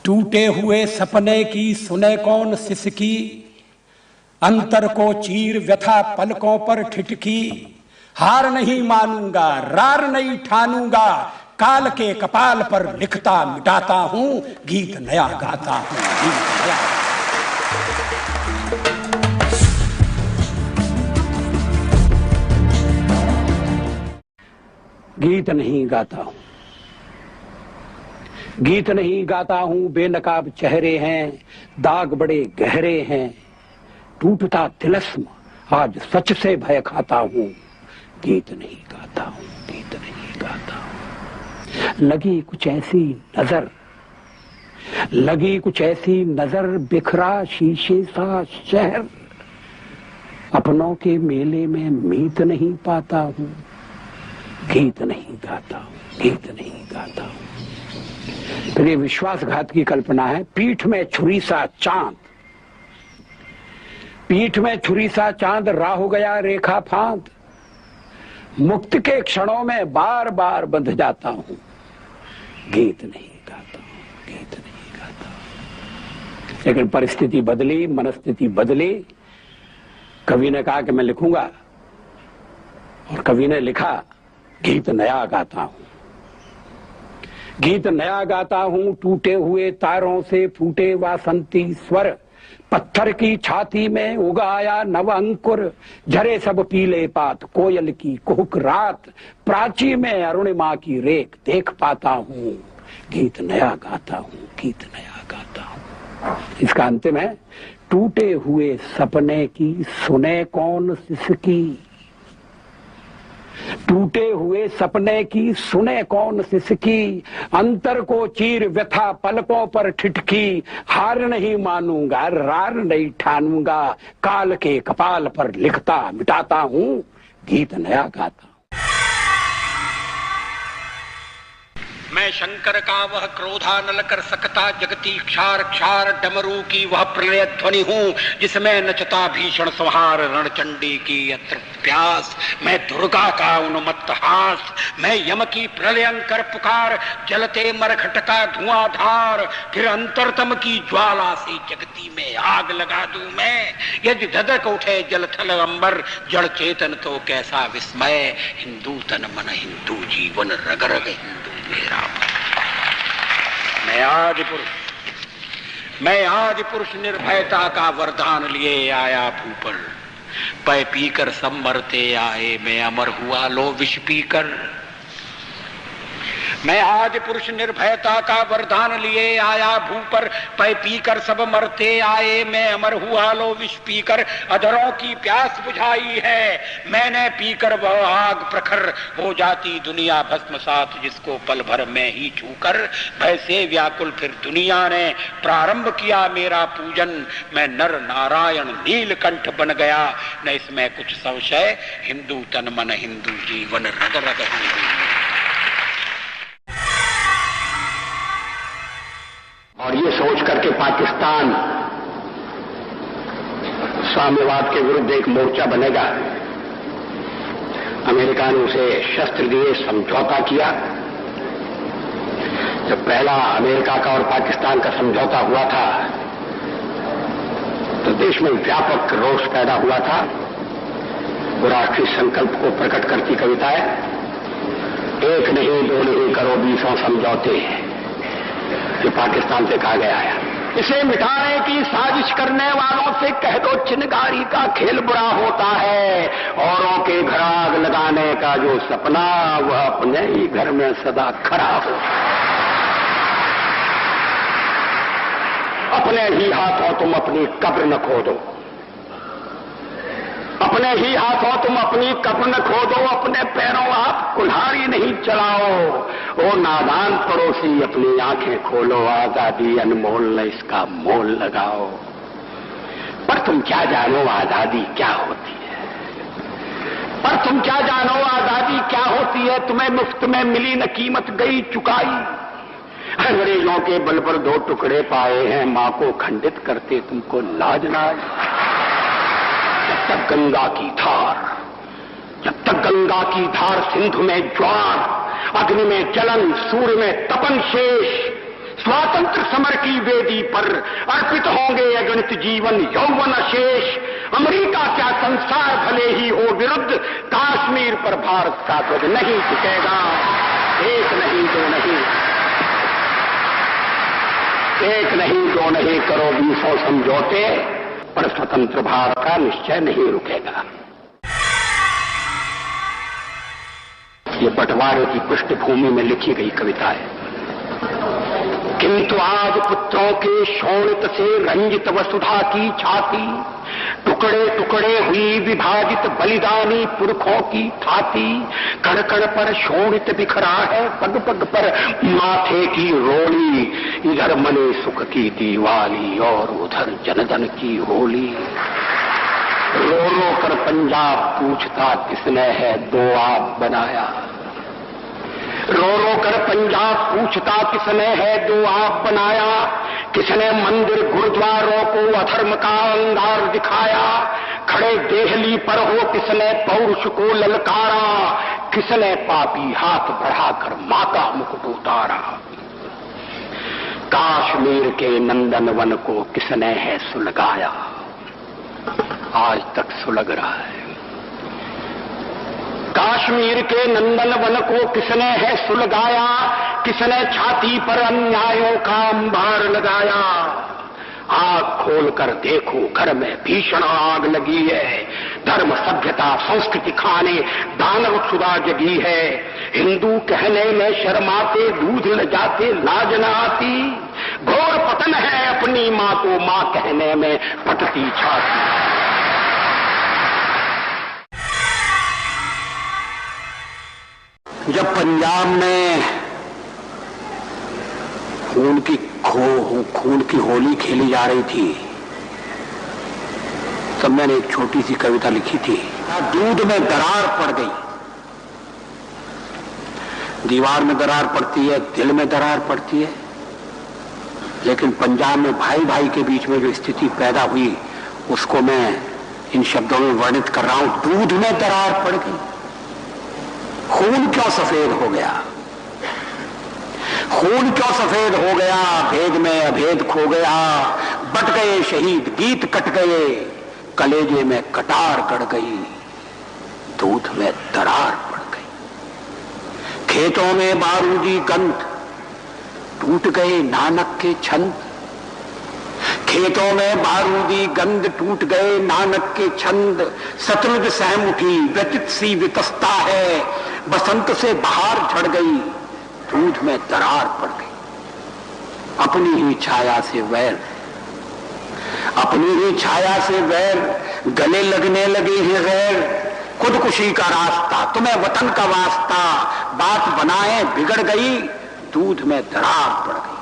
टूटे हुए सपने की सुने कौन सिसकी, अंतर को चीर व्यथा पलकों पर ठिठकी। हार नहीं मानूंगा, रार नहीं ठानूंगा, काल के कपाल पर लिखता मिटाता हूं, गीत नया गाता हूं, गीत नया। गीत नहीं गाता हूं, गीत नहीं गाता हूं, बेनकाब चेहरे हैं, दाग बड़े गहरे हैं, टूटता तिलस्म आज सच से भय खाता हूं। गीत नहीं गाता हूं, गीत नहीं गाता हूं। लगी कुछ ऐसी नजर, लगी कुछ ऐसी नजर, बिखरा शीशे सा शहर, अपनों के मेले में मीत नहीं पाता हूं। गीत नहीं गाता हूं, गीत नहीं गाता हूं। फिर ये विश्वासघात की कल्पना है। पीठ में छुरी सा चांद, पीठ में छुरी सा चांद, राह गया रेखा फांद, मुक्त के क्षणों में बार बार बंध जाता हूं। गीत नहीं गाता हूं, गीत नहीं गाता हूं। लेकिन परिस्थिति बदली, मनस्थिति बदली। कवि ने कहा कि मैं लिखूंगा, और कवि ने लिखा, गीत नया गाता हूं, गीत नया गाता हूं। टूटे हुए तारों से फूटे वासंती स्वर, पत्थर की छाती में उगाया नव अंकुर, झरे सब पीले पात, कोयल की कुहुक रात, प्राची में अरुणिमा की रेख देख पाता हूं। गीत नया गाता हूं, गीत नया गाता हूं। इसका अंतिम है, टूटे हुए सपने की सुने कौन सिसकी, टूटे हुए सपने की सुने कौन सिसकी, अंतर को चीर व्यथा पलकों पर ठिठकी। हार नहीं मानूंगा, रार नहीं ठानूंगा, काल के कपाल पर लिखता मिटाता हूं, गीत नया गाता। मैं शंकर का वह क्रोधा नल कर सकता, जगती क्षार क्षार डमरू की वह प्रलय ध्वनि हूँ, जिसमें नचता भीषण संहार रणचंडी की अतृप्त प्यास। मैं दुर्गा का उन्मत्त हास, मैं यम की प्रलयंकर पुकार, जलते मरघट का धुआंधार, फिर अंतरतम की ज्वाला से जगती में आग लगा दूं मैं। यदि धधक उठे जल थल अंबर, जड़ चेतन तो कैसा विस्मय, हिंदू तन मन हिंदू जीवन रग रग हिंदू मेरा। मैं आज पुरुष निर्भयता का वरदान लिए आया भूपर, पै पीकर सब मरते आए, मैं अमर हुआ लो विष पीकर। मैं आज पुरुष निर्भयता का वरदान लिए आया भूपर, पै पीकर सब मरते आए, मैं अमर हुआ लो विष पीकर। अधरों की प्यास बुझाई है मैंने पीकर, वह आग प्रखर हो जाती दुनिया भस्मसात, जिसको पल भर में ही छूकर। भय से व्याकुल फिर दुनिया ने प्रारंभ किया मेरा पूजन, मैं नर नारायण नीलकंठ बन गया, न इसमें कुछ संशय, हिंदू तन मन हिंदू जीवन रग रग हिंदू। और ये सोच करके पाकिस्तान साम्यवाद के विरुद्ध एक मोर्चा बनेगा, अमेरिका ने उसे शस्त्र दिए, समझौता किया। जब पहला अमेरिका का और पाकिस्तान का समझौता हुआ था तो देश में व्यापक रोष पैदा हुआ था। वो राष्ट्रीय संकल्प को प्रकट करती कविताएं, एक नहीं दो नहीं करो 20 समझौते, ये पाकिस्तान से कहा गया है। इसे मिटाने की साजिश करने वालों से कह दो चिनगारी का खेल बुरा होता है, औरों के घर आग लगाने का जो सपना वह अपने ही घर में सदा खड़ा हो। अपने ही हाथों तुम अपनी कब्र न खोदो, अपने ही हाथों तुम अपनी कब्र न खोदो, अपने पैरों आप कुल्हाड़ी नहीं चलाओ। ओ नादान पड़ोसी अपनी आंखें खोलो, आजादी अनमोल न इसका मोल लगाओ। पर तुम क्या जानो आजादी क्या होती है, पर तुम क्या जानो आजादी क्या होती है। तुम्हें मुफ्त में मिली न कीमत गई चुकाई, अंग्रेजों के बल पर 2 टुकड़े पाए हैं, मां को खंडित करते तुमको लाज ना आई। जब तक गंगा की धार, जब तक गंगा की धार, सिंधु में ज्वार, अग्नि में जलन, सूर्य में तपन शेष, स्वातंत्र समर की वेदी पर अर्पित होंगे अगणित जीवन यौवन शेष। अमेरिका क्या संसार भले ही हो विरुद्ध, कश्मीर पर भारत का ध्वज नहीं झुकेगा। एक नहीं दो नहीं, एक नहीं दो नहीं करो 20 समझौते, पर स्वतंत्र भारत का निश्चय नहीं रुकेगा। ये बंटवारे की पृष्ठभूमि में लिखी गई कविता है। किंतु आज पुत्रों के शोणित से रंजित वसुधा की छाती, टुकड़े टुकड़े हुई विभाजित बलिदानी पुरखों की छाती, कण कण पर शोणित बिखरा है पग पग पर माथे की रोली। इधर मने सुख की दीवाली और उधर जन जन की होली। रो रो कर पंजाब पूछता किसने है दो आप बनाया। रो रो कर पंजाब पूछता किसने है दो आप बनाया। किसने मंदिर गुरुद्वारों को अधर्म का अंगार दिखाया। खड़े देहली पर हो किसने पौरुष को ललकारा। किसने पापी हाथ बढ़ाकर मां का मुकुट उतारा। कश्मीर के नंदनवन को किसने है सुलगाया। आज तक सुलग रहा है। कश्मीर के नंदनवन को किसने है सुलगाया। किसने छाती पर अन्यायों का अंबार लगाया। आग खोलकर देखो घर में भीषण आग लगी है। धर्म सभ्यता संस्कृति खाने दानव क्षुधा जगी है। हिंदू कहने में शर्माते दूध न जाते लाज न आती। घोर पतन है अपनी मां को मां कहने में फटती छाती। जब पंजाब में खून की होली खेली जा रही थी, तब मैंने एक छोटी सी कविता लिखी थी। दूध में दरार पड़ गई। दीवार में दरार पड़ती है, दिल में दरार पड़ती है, लेकिन पंजाब में भाई भाई के बीच में जो स्थिति पैदा हुई उसको मैं इन शब्दों में वर्णित कर रहा हूं। दूध में दरार पड़ गई। खून क्यों सफेद हो गया। खून क्यों सफेद हो गया। भेद में अभेद खो गया। बट गए शहीद गीत कट गए। कलेजे में कटार गड़ गई। दूध में दरार पड़ गई। खेतों में बारूदी गंध टूट गए नानक के छंद। खेतों में बारूदी गंध टूट गए नानक के छंद। सतलुज सहम उठी व्यतीत सी वितस्ता है। बसंत से बहार झड़ गई। दूध में दरार पड़ गई। अपनी ही छाया से वैर, अपनी ही छाया से वैर, गले लगने लगे हैं गैर। खुदकुशी का रास्ता तुम्हें वतन का वास्ता, बात बनाए बिगड़ गई। दूध में दरार पड़ गई।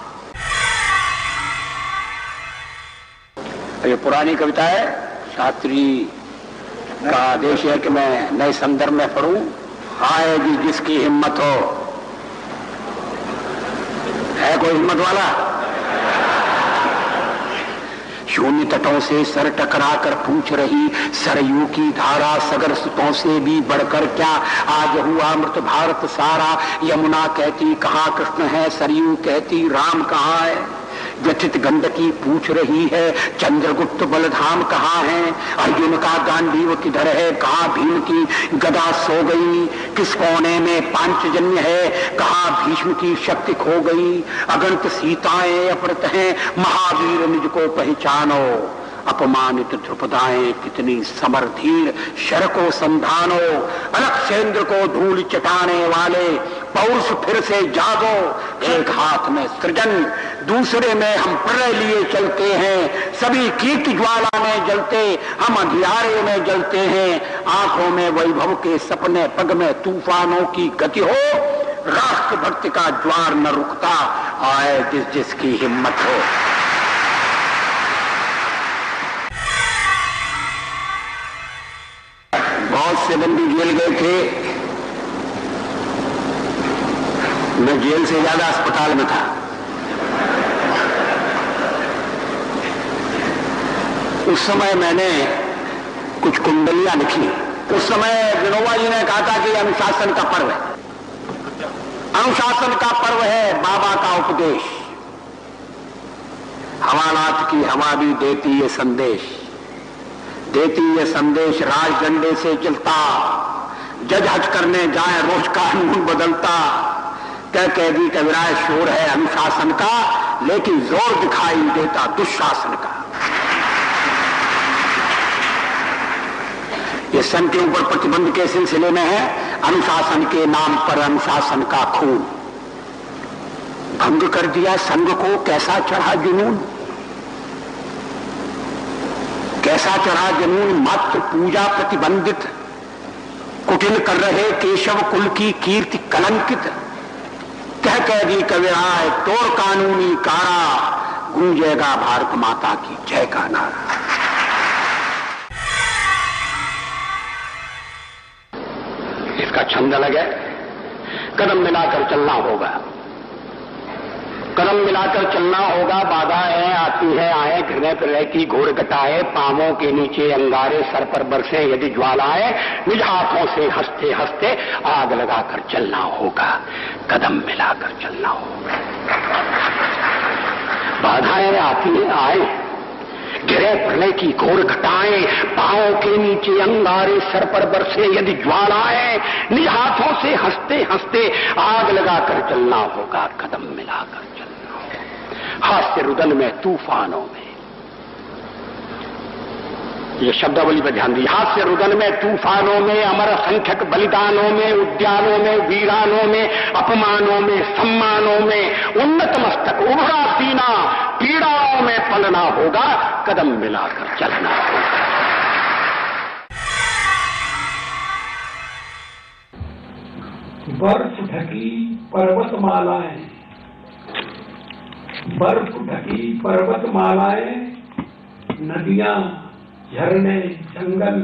ये पुरानी कविता है। शास्त्री का आदेश है कि मैं नए संदर्भ में पढ़ूं। आएगी जिसकी हिम्मत हो। है कोई हिम्मत वाला? शून्य तटों से सर टकरा कर पूछ रही सरयू की धारा। सगर सुतों से भी बढ़कर क्या आज हुआ मृत भारत सारा। यमुना कहती कहाँ कृष्ण है, सरयू कहती राम कहाँ है। व्यथित गंडकी पूछ रही है चंद्रगुप्त बलधाम कहाँ है। अर्जुन का गांडीव किधर है, कहाँ भीम की गदा सो गई। किस कोने में पांचजन्य है, कहाँ भीष्म की शक्ति खो गई। अगंत सीताएं अपरत हैं, महावीर निज को पहचानो। अपमानित ध्रुपदाएं कितनी समरधीर, शर को संधानो। अलक्षेंद्र को धूल चटाने वाले पौरुष फिर से जागो। एक हाथ में सृजन, दूसरे में हम प्रलय लिए चलते हैं। सभी कीर्ति ज्वाला में जलते, हम अंधियारे में जलते हैं। आंखों में वैभव के सपने, पग में तूफानों की गति हो। राष्ट्र भक्ति का ज्वार न रुकता, आए जिस जिसकी हिम्मत हो। बहुत से बंदी जेल गए थे। मैं जेल से ज्यादा अस्पताल में था। उस समय मैंने कुछ कुंडलियां लिखी। उस समय विनोबा जी ने कहा था कि अनुशासन का पर्व है। अनुशासन का पर्व है बाबा का उपदेश। हवालात की हवा भी देती ये संदेश, देती ये संदेश राज डंडे से चलता, जज हज करने जाए रोज कानून बदलता, कह कैदी का विराय शोर है अनुशासन का, लेकिन जोर दिखाई देता दुशासन का। ये संघ के ऊपर प्रतिबंध के सिलसिले में है, अनुशासन के नाम पर अनुशासन का खून, भंग कर दिया संघ को, कैसा चढ़ा जुनून, कैसा चढ़ा जुनून, मात्र पूजा प्रतिबंधित, कुटिल कर रहे केशव कुल की कीर्ति कलंकित, कह कैदी कविराय तोड़ कानूनी कारा, गूंजेगा भारत माता की जय का नारा। इसका छंद अलग है, कदम मिलाकर चलना होगा, कदम मिलाकर चलना होगा। बाधाएं आती है आए, घृणय प्रलय की घोर घटाए, पांवों के नीचे अंगारे, सर पर बरसे यदि ज्वालाएं, निज हाथों से हंसते हंसते आग लगाकर चलना होगा, कदम मिलाकर चलना होगा। बाधाएं आती है आए, घृणय प्रलय की घोर घटाएं, पांवों के नीचे अंगारे, सर पर बरसे यदि ज्वालाएं, निज हाथों से हंसते हंसते आग लगाकर चलना होगा, कदम मिलाकर चलना होगा। हास्य रुदन में तूफानों में, ये शब्दावली पर ध्यान दी, हास्य रुदन में तूफानों में, अमर असंख्यक बलिदानों में, उद्यानों में, वीरानों में, अपमानों में, सम्मानों में, उन्नत मस्तक उभरा सीना, पीड़ाओं में पलना होगा, कदम मिलाकर चलना होगा। बर्फ ढकी पर्वतमालाएं, बर्फ ढकी पर्वतमालाएं, नदियां, झरने, जंगल,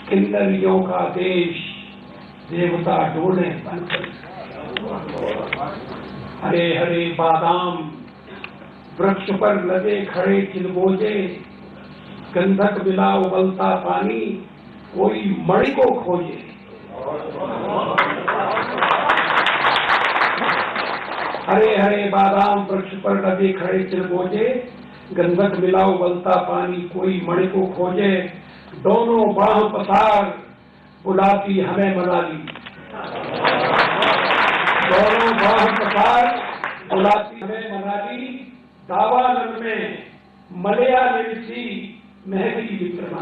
किन्नरियों का देश, देवता डोले बनकर, हरे हरे बादाम वृक्ष पर लगे खड़े चिलगोजे, गंधक मिला उबलता पानी, कोई मणि को खोजे। हरे हरे बादाम वृक्ष पर लगे खड़े चिलगोजे, गंधक मिला उबलता पानी, कोई मणि को खोजे। दोनों बाह पसार बुलाती हमें मनाली, दोनों बाह पसार बुलाती हमें मनाली, दावानल में मलया निविसी महकी विक्रम।